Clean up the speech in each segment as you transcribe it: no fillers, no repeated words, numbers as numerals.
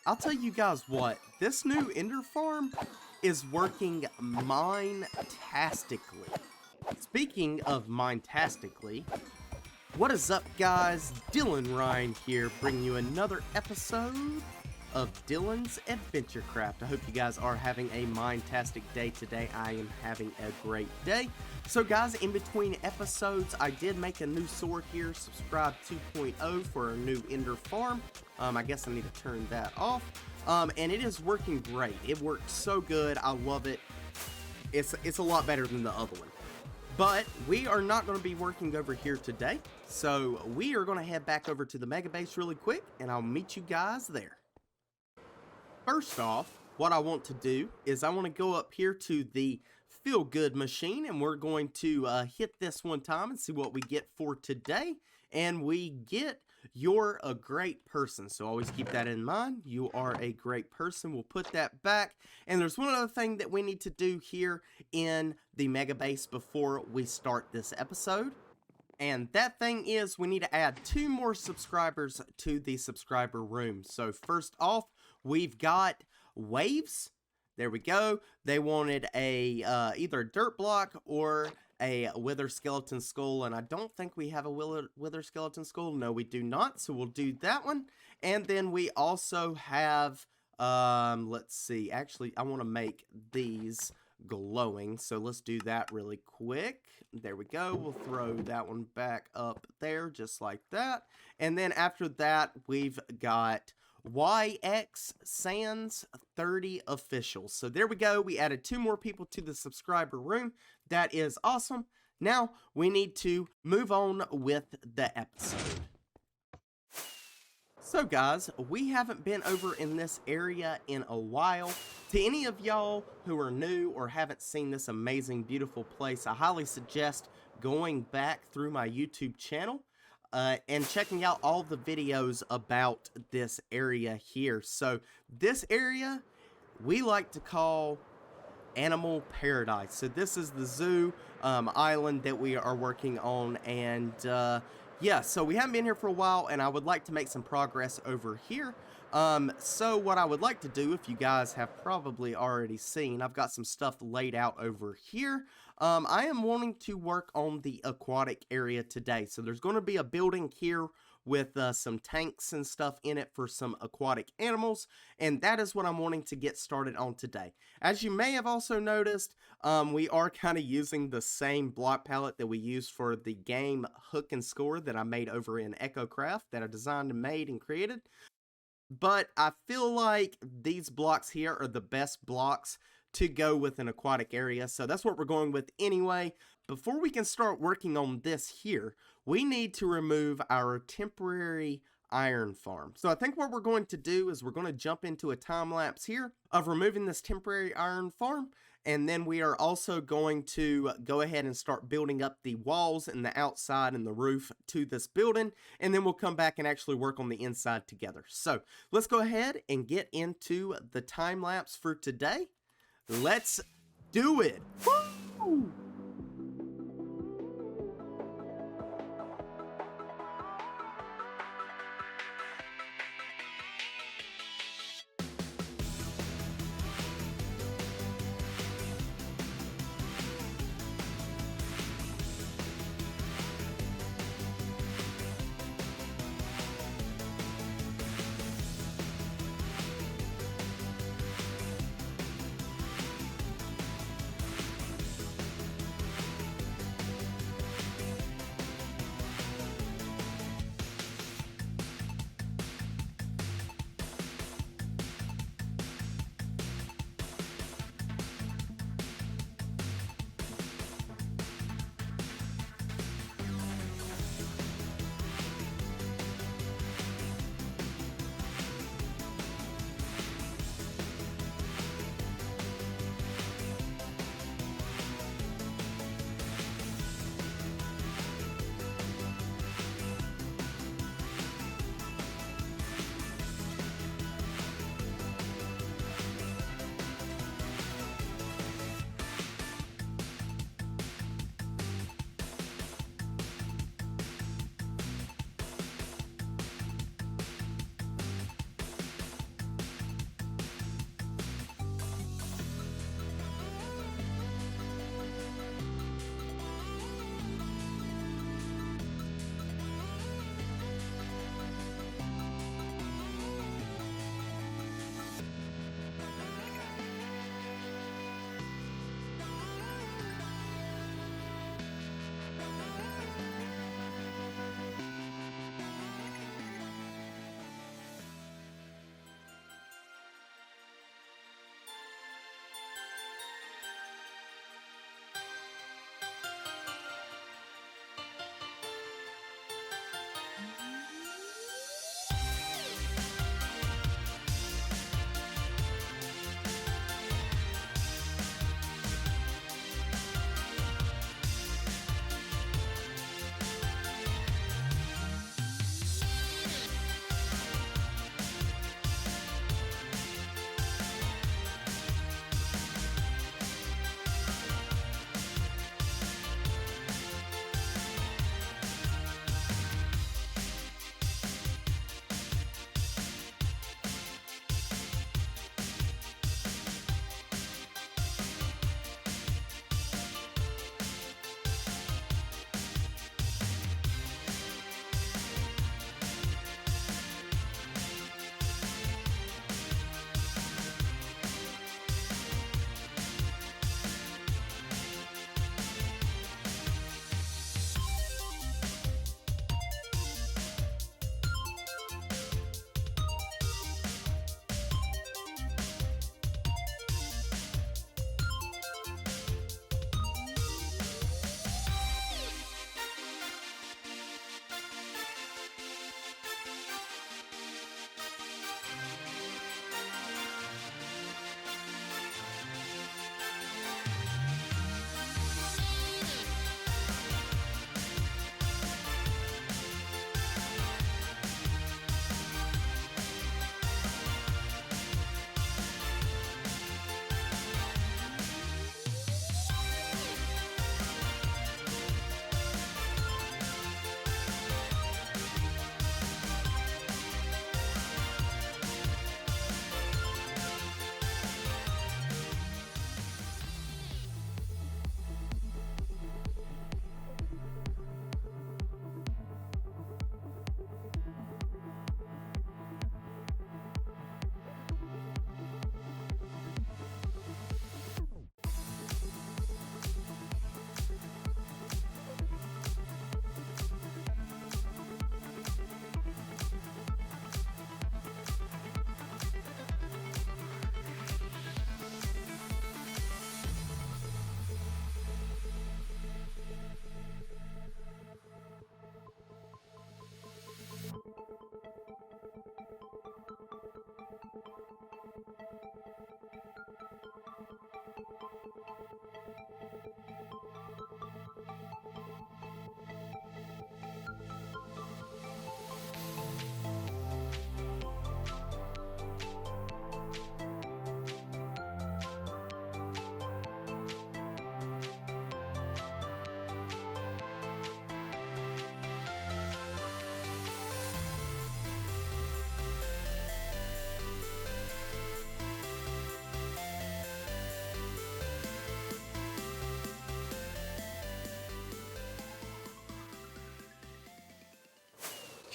I'll tell you guys what, this new Ender farm is working mine-tastically. Speaking of mine-tastically, what is up guys, Dylanrhyne here, bringing you another episode of Dylan's AdventureCraft. I hope you guys are having a mine-tastic day today. I am having a great day. So guys, in between episodes, I did make a new sword here, Subscribe 2.0 for a new Ender farm. I guess I need to turn that off. And it is working great. It worked so good. I love it. It's a lot better than the other one. But we are not going to be working over here today. So we are going to head back over to the mega base really quick, and I'll meet you guys there. First off, what I want to do is I want to go up here to the feel good machine, and we're going to hit this one time and see what we get for today. And we get you're a great person, so always keep that in mind. You are a great person. We'll put that back. And there's one other thing that we need to do here in the mega base before we start this episode, and that thing is we need to add 2 more subscribers to the subscriber room. So first off, we've got Waves. There we go. They wanted a either a dirt block or a wither skeleton skull, and I don't think we have a wither skeleton skull. No, we do not, so we'll do that one. And then we also have let's see, actually I want to make these glowing, so let's do that really quick. There we go. We'll throw that one back up there just like that. And then after that, we've got YX Sans 30 official. So there we go. We added 2 more people to the subscriber room. That is awesome. Now we need to move on with the episode. So guys, we haven't been over in this area in a while. To any of y'all who are new or haven't seen this amazing, beautiful place, I highly suggest going back through my YouTube channel and checking out all the videos about this area here. So this area we like to call Animal Paradise. So this is the zoo island that we are working on, and yeah, so we haven't been here for a while, and I would like to make some progress over here. So what I would like to do, if you guys have probably already seen, I've got some stuff laid out over here. I am wanting to work on the aquatic area today. So there's going to be a building here with some tanks and stuff in it for some aquatic animals, and that is what I'm wanting to get started on today. As you may have also noticed, we are kind of using the same block palette that we used for the game Hook and Score that I made over in AdventureCraft, that I designed and made and created. But I feel like these blocks here are the best blocks to go with an aquatic area, so that's what we're going with anyway. Before we can start working on this here, we need to remove our temporary iron farm. So I think what we're going to do is we're going to jump into a time lapse here of removing this temporary iron farm, and then we are also going to go ahead and start building up the walls and the outside and the roof to this building, and then we'll come back and actually work on the inside together. So let's go ahead and get into the time lapse for today. Let's do it. Woo!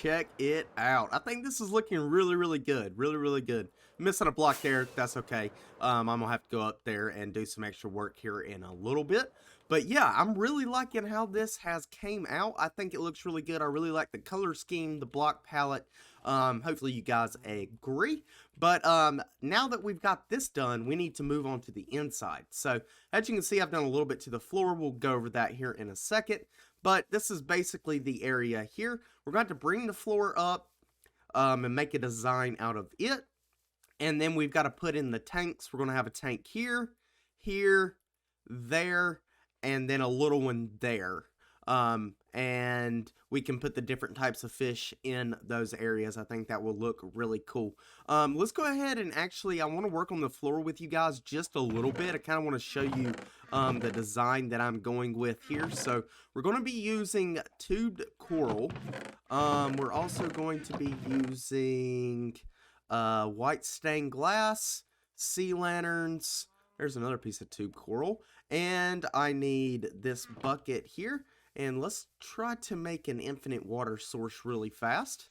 check it out. I think this is looking really, really good. Really, really good. Missing a block there. That's okay. I'm going to have to go up there and do some extra work here in a little bit. But yeah, I'm really liking how this has came out. I think it looks really good. I really like the color scheme, the block palette. Hopefully you guys agree. But now that we've got this done, we need to move on to the inside. So as you can see, I've done a little bit to the floor. We'll go over that here in a second. But this is basically the area here. We're going to bring the floor up and make a design out of it. And then we've got to put in the tanks. We're going to have a tank here, here, there, and then a little one there. And we can put the different types of fish in those areas. I think that will look really cool. Let's go ahead and actually, I want to work on the floor with you guys just a little bit. I kind of want to show you the design that I'm going with here. So we're going to be using tubed coral. We're also going to be using white stained glass, sea lanterns. There's another piece of tube coral. And I need this bucket here. And let's try to make an infinite water source really fast.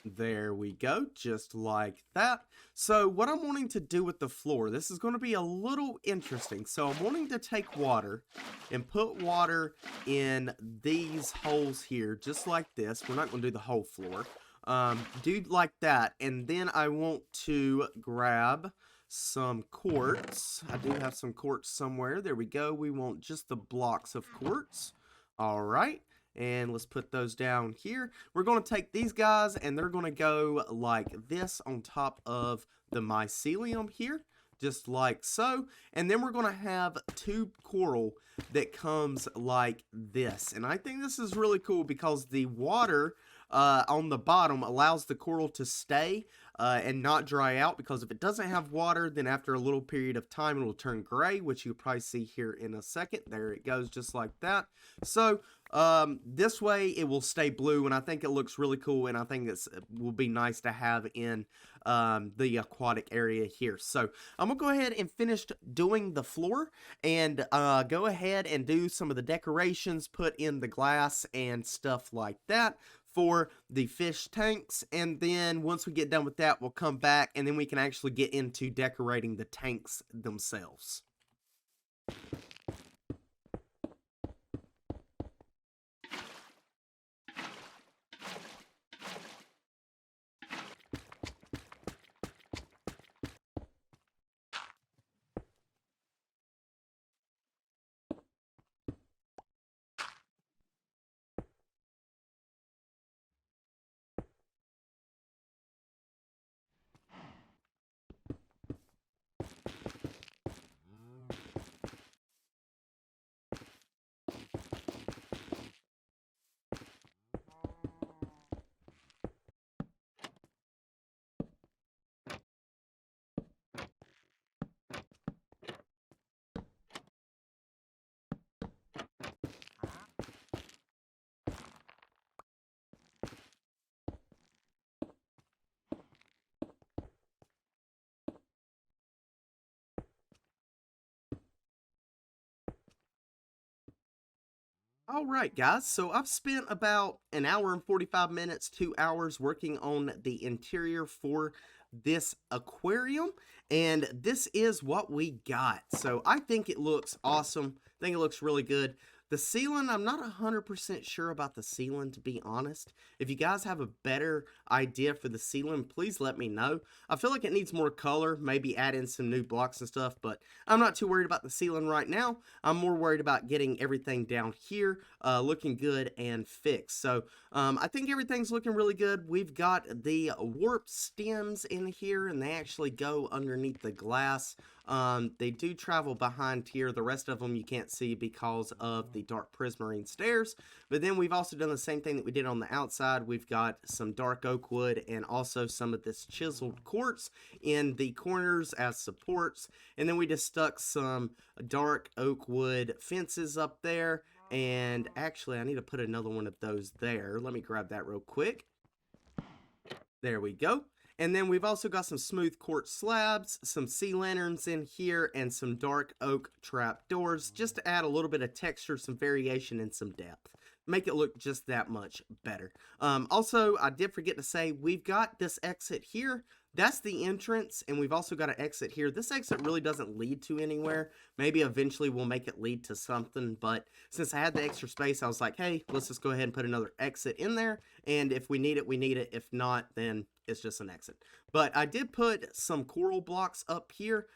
There we go, just like that. So what I'm wanting to do with the floor, this is going to be a little interesting. So I'm wanting to take water and put water in these holes here, just like this. We're not going to do the whole floor. Do like that. And then I want to grab some quartz. I do have some quartz somewhere. There we go. We want just the blocks of quartz. All right. And let's put those down here. We're going to take these guys and they're going to go like this on top of the mycelium here, just like so. And then we're going to have tube coral that comes like this. And I think this is really cool because the water on the bottom allows the coral to stay and not dry out, because if it doesn't have water, then after a little period of time, it'll turn gray, which you'll probably see here in a second. There it goes, just like that. So this way it will stay blue, and I think it looks really cool, and I think it will be nice to have in the aquatic area here. So I'm gonna go ahead and finish doing the floor and go ahead and do some of the decorations, put in the glass and stuff like that for the fish tanks. And then once we get done with that, we'll come back and then we can actually get into decorating the tanks themselves. All right, guys, so I've spent about an hour and 45 minutes, 2 hours working on the interior for this aquarium, and this is what we got. So I think it looks awesome. I think it looks really good. The ceiling, I'm not 100% sure about the ceiling, to be honest. If you guys have a better idea for the ceiling, please let me know. I feel like it needs more color, maybe add in some new blocks and stuff, but I'm not too worried about the ceiling right now. I'm more worried about getting everything down here looking good and fixed. So I think everything's looking really good. We've got the warp stems in here, and they actually go underneath the glass. They do travel behind here. The rest of them you can't see because of the dark prismarine stairs. But then we've also done the same thing that we did on the outside. We've got some dark oak wood and also some of this chiseled quartz in the corners as supports. And then we just stuck some dark oak wood fences up there. And actually, I need to put another one of those there. Let me grab that real quick. There we go. And then we've also got some smooth quartz slabs, some sea lanterns in here, and some dark oak trap doors, just to add a little bit of texture, some variation, and some depth. make it look just that much better. Also, I did forget to say, we've got this exit here. That's the entrance, and we've also got an exit here. This exit really doesn't lead to anywhere. Maybe eventually we'll make it lead to something, but since I had the extra space, I was like, hey, let's just go ahead and put another exit in there, and if we need it, we need it. If not, then it's just an exit. But I did put some coral blocks up here.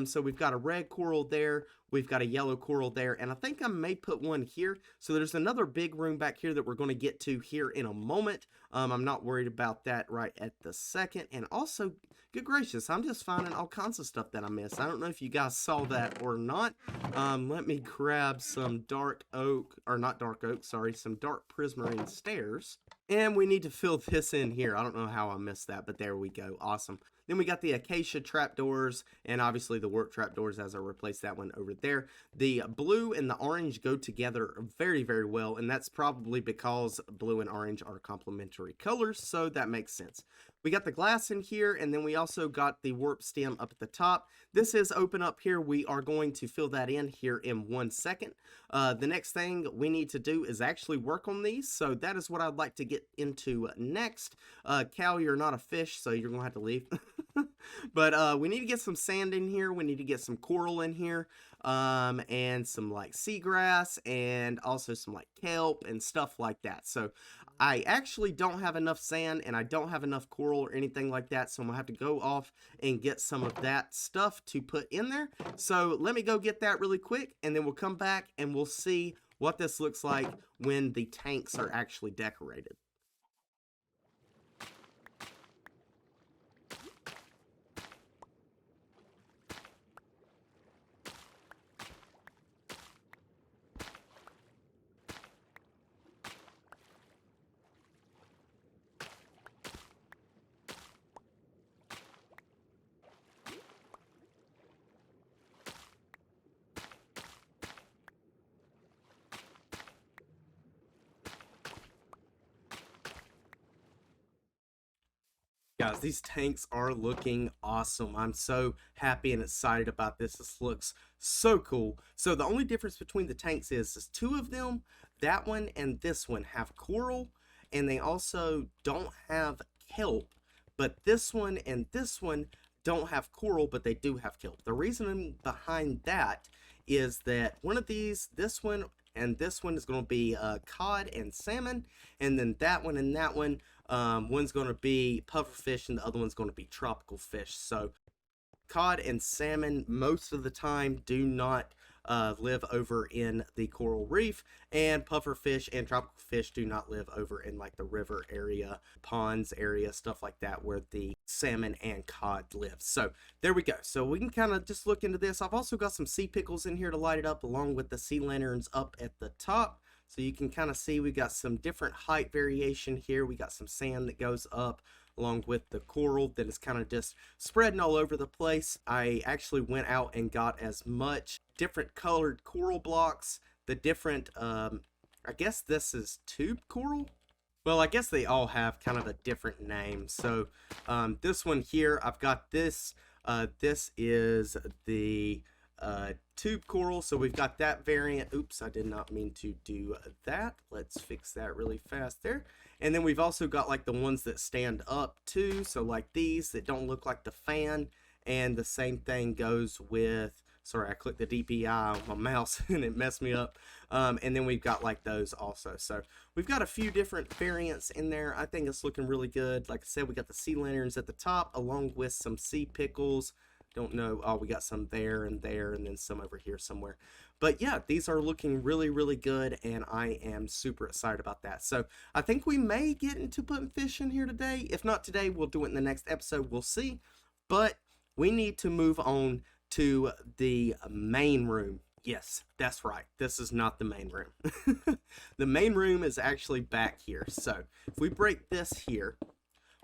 So we've got a red coral there, we've got a yellow coral there, and I think I may put one here. So there's another big room back here that we're going to get to here in a moment. I'm not worried about that right at the second. And also, good gracious, I'm just finding all kinds of stuff that I missed. I don't know if you guys saw that or not. Let me grab some dark oak, or not dark oak, sorry, some dark prismarine stairs. And we need to fill this in here. I don't know how I missed that, but there we go. Awesome. Then we got the acacia trapdoors, and obviously the work trapdoors as I replaced that one over there. The blue and the orange go together very, very well, and that's probably because blue and orange are complementary colors, so that makes sense. We got the glass in here, and then we also got the warp stem up at the top. This is open up here. We are going to fill that in here in 1 second. The next thing we need to do is actually work on these, so that is what I'd like to get into next. Cal, you're not a fish, so you're going to have to leave. But we need to get some sand in here. We need to get some coral in here, and some like seagrass, and also some like kelp and stuff like that. So I actually don't have enough sand, and I don't have enough coral or anything like that, so I'm gonna have to go off and get some of that stuff to put in there. So let me go get that really quick, and then we'll come back and we'll see what this looks like when the tanks are actually decorated. Guys, these tanks are looking awesome. I'm so happy and excited about this. This looks so cool. So the only difference between the tanks is two of them, that one and this one, have coral, and they also don't have kelp. But this one and this one don't have coral, but they do have kelp. The reason behind that is that one of these, this one and this one, is going to be cod and salmon, and then that one and that one, one's going to be pufferfish and the other one's going to be tropical fish. So cod and salmon most of the time do not live over in the coral reef, and pufferfish and tropical fish do not live over in like the river area, ponds area, stuff like that, where the salmon and cod live. So there we go. So we can kind of just look into this. I've also got some sea pickles in here to light it up, along with the sea lanterns up at the top. So you can kind of see we got some different height variation here. We got some sand that goes up along with the coral that is kind of just spreading all over the place. I actually went out and got as much different colored coral blocks, the different, I guess this is tube coral. Well, I guess they all have kind of a different name. So this one here, I've got this. This is the tube coral, so we've got that variant. Oops, I did not mean to do that. Let's fix that really fast there. And then we've also got like the ones that stand up too, so like these that don't look like the fan. And the same thing goes with, sorry, I clicked the DPI on my mouse and it messed me up. And then we've got like those also. So we've got a few different variants in there. I think it's looking really good. Like I said, we got the sea lanterns at the top along with some sea pickles. Don't know, oh, we got some there, and then some over here somewhere. But yeah, these are looking really, really good, and I am super excited about that. So I think we may get into putting fish in here today. If not today, we'll do it in the next episode. We'll see. But we need to move on to the main room. Yes, that's right. This is not the main room. The main room is actually back here. So if we break this here,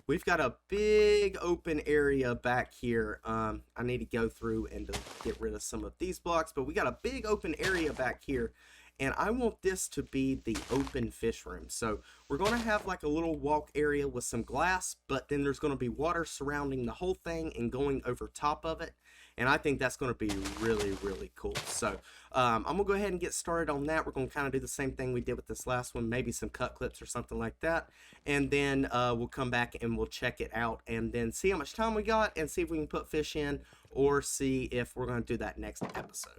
we've got a big open area back here. I need to go through and to get rid of some of these blocks, but we got a big open area back here, and I want this to be the open fish room. So we're going to have like a little walk area with some glass, but then there's going to be water surrounding the whole thing and going over top of it. and I think that's going to be really, really cool. So I'm going to go ahead and get started on that. We're going to kind of do the same thing we did with this last one, maybe some cut clips or something like that, and then we'll come back and we'll check it out and then see how much time we got and see if we can put fish in, or see if we're going to do that next episode.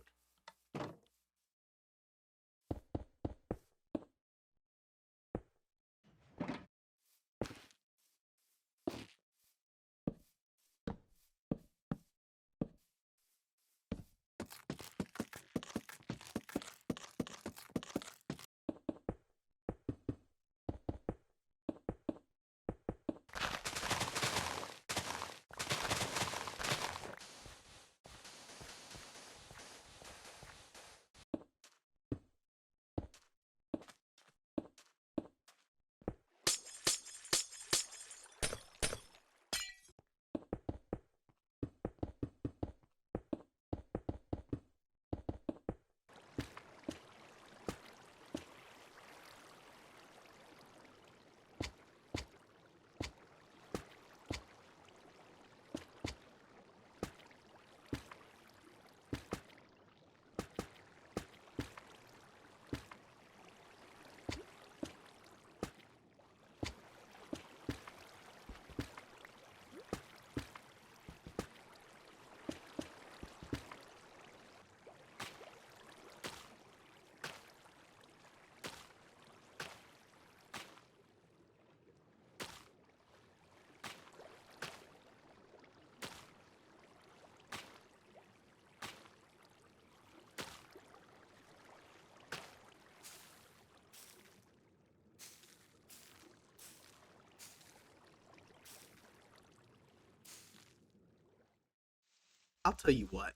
I'll tell you what,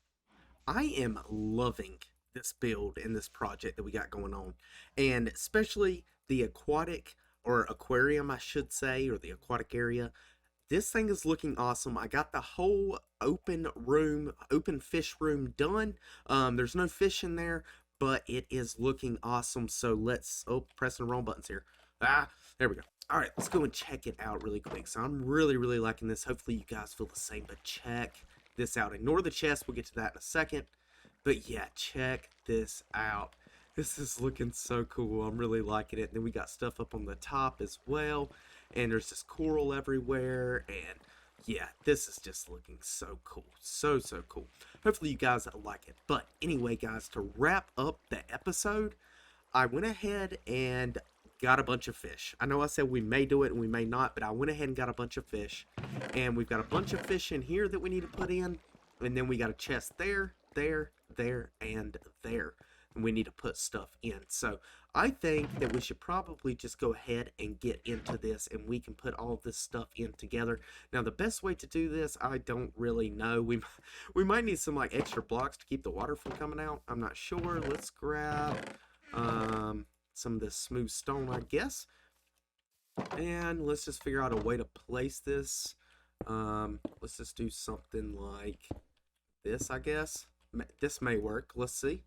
I am loving this build and this project that we got going on, and especially the aquatic, or aquarium I should say, or the aquatic area. This thing is looking awesome. I got the whole open fish room done. There's no fish in there, but it is looking awesome. So let's, oh, pressing the wrong buttons here. There we go. All right, let's go and check it out really quick. So I'm really, really liking this. Hopefully you guys feel the same, but check this out. Ignore the chest. We'll get to that in a second. But yeah, check this out. This is looking so cool. I'm really liking it. And then we got stuff up on the top as well. And there's just coral everywhere. And yeah, this is just looking so cool. So, so cool. Hopefully you guys like it. But anyway, guys, to wrap up the episode, I went ahead and got a bunch of fish. I know I said we may do it and we may not, but I went ahead and got a bunch of fish. And we've got a bunch of fish in here that we need to put in. And then we got a chest there, there, and there. And we need to put stuff in. So I think that we should probably just go ahead and get into this, and we can put all of this stuff in together. Now the best way to do this, I don't really know. We might need some like extra blocks to keep the water from coming out. I'm not sure. Let's grab some of this smooth stone, I guess. And let's just figure out a way to place this. Let's just do something like this, I guess. This may work. Let's see.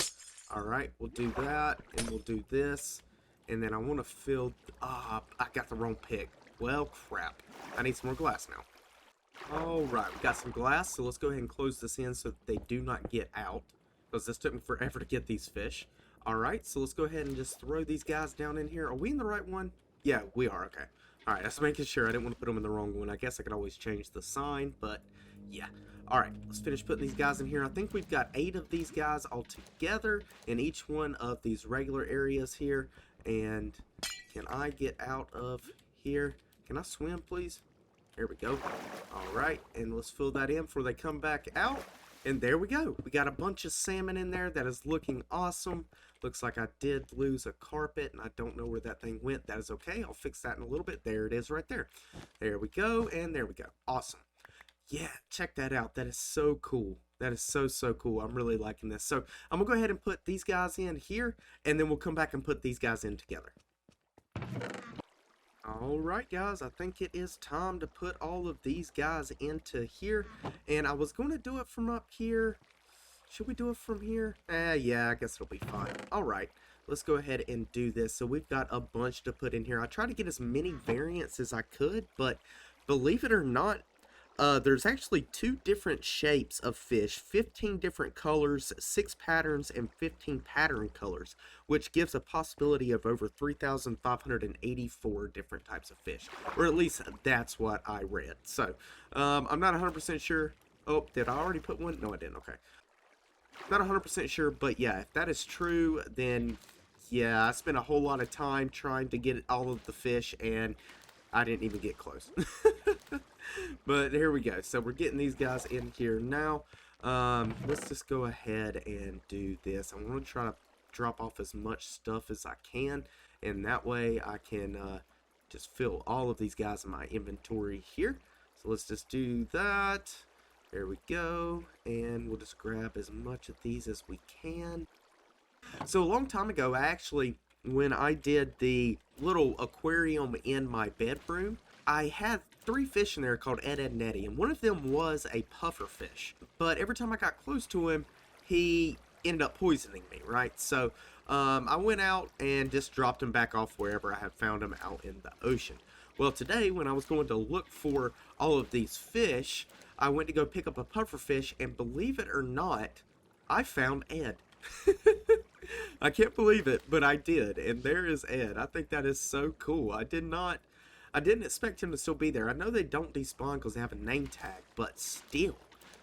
Alright, we'll do that, and we'll do this. And then I want to fill... I got the wrong pick. Well, crap. I need some more glass now. Alright, we got some glass, so let's go ahead and close this in so that they do not get out. Because this took me forever to get these fish. Alright, so let's go ahead and just throw these guys down in here. Are we in the right one? Yeah, we are. Okay. Alright, just making sure. I didn't want to put them in the wrong one. I guess I could always change the sign, but yeah. Alright, let's finish putting these guys in here. I think we've got 8 of these guys all together in each one of these regular areas here. And can I get out of here? Can I swim, please? There we go. Alright, and let's fill that in before they come back out. And there we go. We got a bunch of salmon in there. That is looking awesome. Looks like I did lose a carpet, and I don't know where that thing went. That is okay. I'll fix that in a little bit. There it is right there. There we go, and there we go. Awesome. Yeah, check that out. That is so cool. That is so, so cool. I'm really liking this. So I'm going to go ahead and put these guys in here, and then we'll come back and put these guys in together. Alright guys, I think it is time to put all of these guys into here. And I was going to do it from up here. Should we do it from here? Yeah, I guess it'll be fine. Alright, let's go ahead and do this. So we've got a bunch to put in here. I tried to get as many variants as I could, but believe it or not, there's actually 2 different shapes of fish, 15 different colors, 6 patterns, and 15 pattern colors, which gives a possibility of over 3,584 different types of fish. Or at least that's what I read. So, I'm not 100% sure. Oh, did I already put one? No, I didn't. Okay. Not 100% sure, but yeah, if that is true, then yeah, I spent a whole lot of time trying to get all of the fish, and I didn't even get close. But here we go. So we're getting these guys in here now. Let's just go ahead and do this. I'm going to try to drop off as much stuff as I can, and that way I can just fill all of these guys in my inventory here. So let's just do that. There we go, and we'll just grab as much of these as we can. So a long time ago, when I did the little aquarium in my bedroom, I had 3 fish in there called Ed, Ed, and Eddie, and one of them was a puffer fish. But every time I got close to him, he ended up poisoning me, right? So I went out and just dropped him back off wherever I had found him out in the ocean. Well, today, when I was going to look for all of these fish, I went to go pick up a puffer fish, and believe it or not, I found Ed. I can't believe it, but I did, and there is Ed. I think that is so cool. I didn't expect him to still be there. I know they don't despawn because they have a name tag, but still,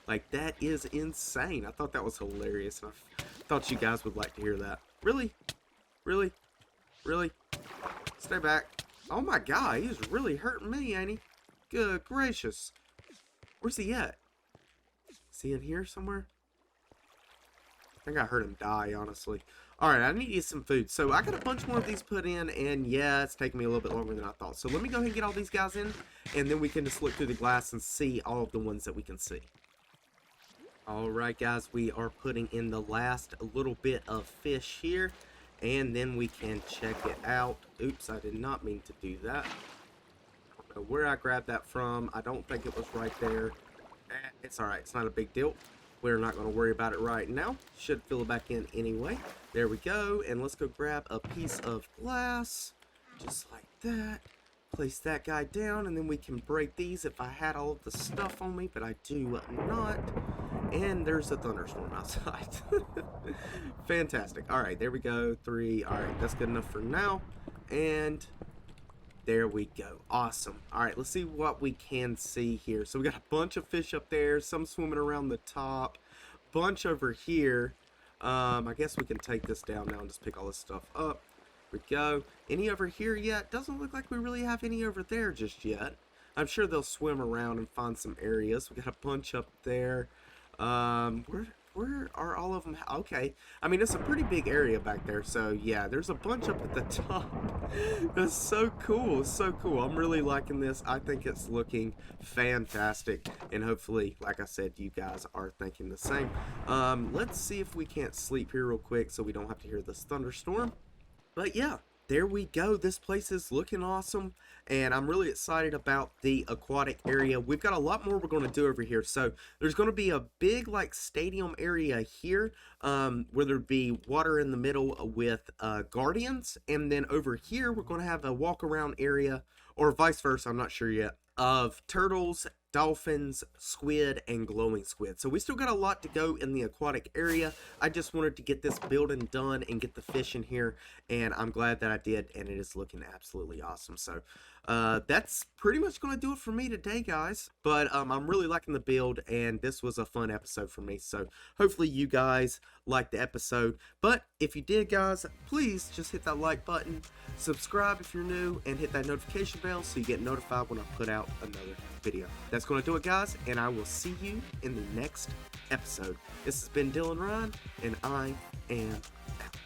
like, that is insane. I thought that was hilarious, and I thought you guys would like to hear that. Really? Really? Really? Stay back. Oh my god, he's really hurting me, ain't he? Good gracious. Where's he at? Is he in here somewhere? I think I heard him die, honestly. Alright, I need to eat some food. So I got a bunch more of these put in, and yeah, it's taking me a little bit longer than I thought. So let me go ahead and get all these guys in, and then we can just look through the glass and see all of the ones that we can see. Alright guys, we are putting in the last little bit of fish here, and then we can check it out. Oops, I did not mean to do that. I don't know where I grabbed that from. I don't think it was right there. It's alright, it's not a big deal. We're not going to worry about it right now. Should fill it back in anyway. There we go. And let's go grab a piece of glass. Just like that. Place that guy down. And then we can break these if I had all of the stuff on me. But I do not. And there's a thunderstorm outside. Fantastic. Alright, there we go. 3. Alright, that's good enough for now. And there we go. Awesome. Alright, let's see what we can see here. So we got a bunch of fish up there, some swimming around the top, bunch over here. I guess we can take this down now and just pick all this stuff up. There we go. Any over here yet? Doesn't look like we really have any over there just yet. I'm sure they'll swim around and find some areas. We got a bunch up there. Where are all of them? Okay. I mean, it's a pretty big area back there. So, yeah, there's a bunch up at the top. That's so cool. So cool. I'm really liking this. I think it's looking fantastic. And hopefully, like I said, you guys are thinking the same. Let's see if we can't sleep here real quick so we don't have to hear this thunderstorm. But, yeah. There we go. This place is looking awesome, and I'm really excited about the aquatic area. We've got a lot more we're going to do over here. So there's going to be a big like stadium area here where there'd be water in the middle with guardians, and then over here we're going to have a walk around area, or vice versa, I'm not sure yet, of turtles, dolphins, squid, and glowing squid. So we still got a lot to go in the aquatic area. I just wanted to get this building done and get the fish in here, and I'm glad that I did, and it is looking absolutely awesome. So that's pretty much going to do it for me today, guys. But I'm really liking the build, and this was a fun episode for me. So hopefully you guys liked the episode. But if you did, guys, please just hit that like button, subscribe if you're new, and hit that notification bell so you get notified when I put out another video. That's going to do it, guys, and I will see you in the next episode. This has been Dylanrhyne, and I am out.